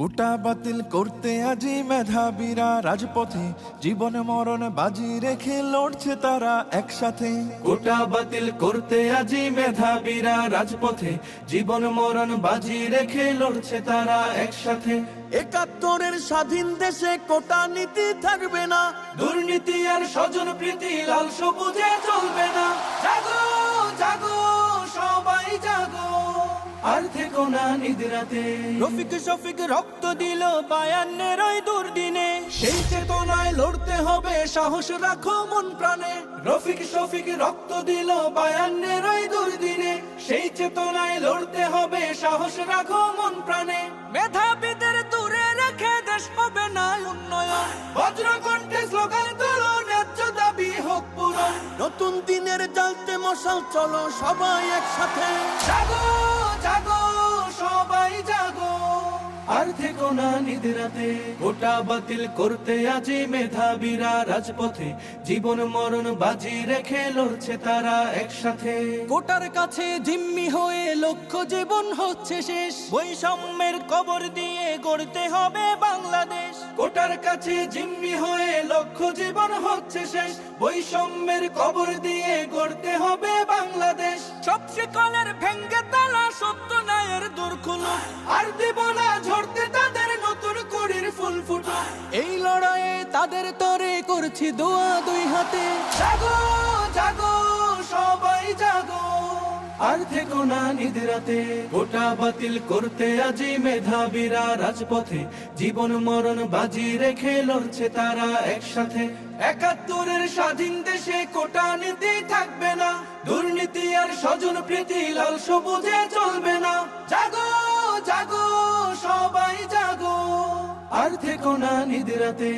কোটা বাতিল করতে আজি মেধাবীরা রাজপথে, জীবন মরণ বাজি রেখে লড়ছে তারা একসাথে। কোটা বাতিল করতে আজি মেধাবীরা রাজপথে, জীবন মরণ বাজি রেখে লড়ছে তারা একসাথে। ৭১-এর স্বাধীন দেশে কোটা নীতি থাকবে না, দুর্নীতি আর স্বজন প্রীতি লাল সবুজে চলবে না। জাগো জাগো সবাই জাগো, আর থেকো না নিদ্রাতে। রফিক শফিক রক্ত দিল ৫২-এর ওই দুর্দিনে, সেই চেতনায় লড়তে হবে, সাহস রাখো মন প্রাণে। রফিক শফিক রক্ত দিল ৫২-এর ওই দুর্দিনে, সেই চেতনায় লড়তে হবে, সাহস রাখো মন প্রাণে। মেধাবীদের দূরে রেখে দেশ হবে না উন্নয়ন, বজ্রকণ্ঠে স্লোগান তোলো, ন্যায্য দাবি হোক পূরণ। নতুন দিনের জ্বালতে মশাল, চলো সবাই একসাথে। জাগো জাগো সবাই জাগো, আর থেকো না নিদ্রাতে। কোটা বাতিল করতে আজি মেধাবীরা রাজপথে, জীবন মরণ বাজি রেখে লড়ছে তারা একসাথে। কোটার কাছে জিম্মি হয়ে লক্ষ্য জীবন হচ্ছে শেষ, বৈষম্যের কবর দিয়ে গড়তে হবে বাংলাদেশ। কোটার কাছে জিম্মি হয়ে লক্ষ্য জীবন হচ্ছে শেষ, বৈষম্যের কবর দিয়ে গড়তে হবে বাংলাদেশ। সব শিকলের ভেঙ্গে তালা, সত্য ন্যায়ের দূর খুলো, আর দেব না ঝরতে তাদের নতুন করির ফুল ফুটো। এই লড়াইয়ে তাদের তরে করছি দোয়া দুই হাতে। জাগো জাগো সবাই জাগো, আর থেকো না নিদ্রাতে। কোটা বাতিল করতে আজি মেধাবীরা রাজপথে, জীবন মরণ বাজি রেখে লড়ছে তারা একসাথে। ৭১-এর স্বাধীন দেশে কোটা নীতি থাকবে না, দুর্নীতি আর স্বজন প্রীতি লাল সবুজে চলবে না। জাগো জাগো সবাই জাগো, আর থেকো না নিদ্রাতে।